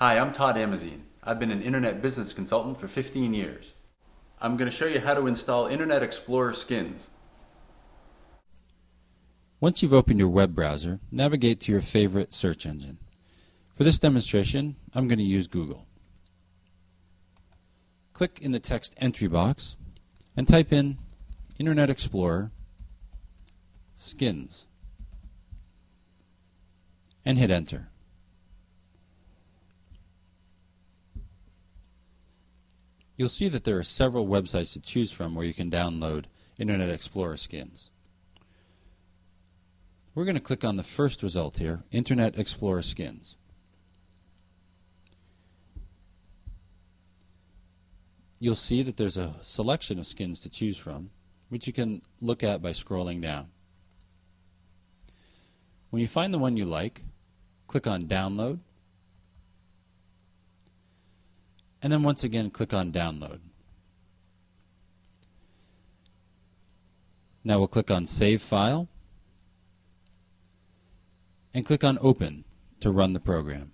Hi, I'm Todd Amazine. I've been an internet business consultant for 15 years. I'm going to show you how to install Internet Explorer skins. Once you've opened your web browser, navigate to your favorite search engine. For this demonstration, I'm going to use Google. Click in the text entry box and type in Internet Explorer skins and hit enter. You'll see that there are several websites to choose from where you can download Internet Explorer skins. We're going to click on the first result here, Internet Explorer skins. You'll see that there's a selection of skins to choose from, which you can look at by scrolling down. When you find the one you like, click on Download, and then once again click on Download. Now we'll click on Save File and click on Open to run the program.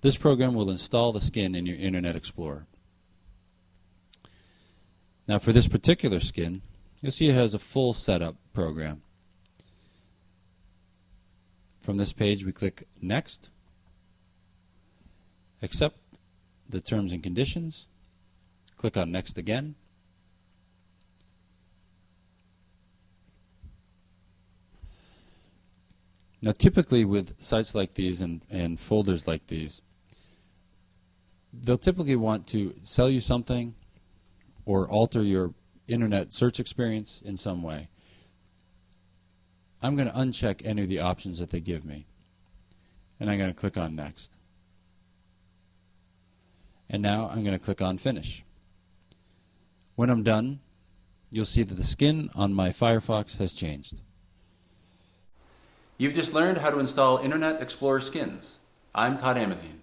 This program will install the skin in your Internet Explorer. Now for this particular skin, you'll see it has a full setup program. From this page we click Next, accept the terms and conditions, click on Next again, now typically with sites like these and folders like these, they'll typically want to sell you something or alter your internet search experience in some way. I'm going to uncheck any of the options that they give me, and I'm going to click on Next. And now I'm going to click on Finish. When I'm done, you'll see that the skin on my Firefox has changed. You've just learned how to install Internet Explorer skins. I'm Todd Amazine.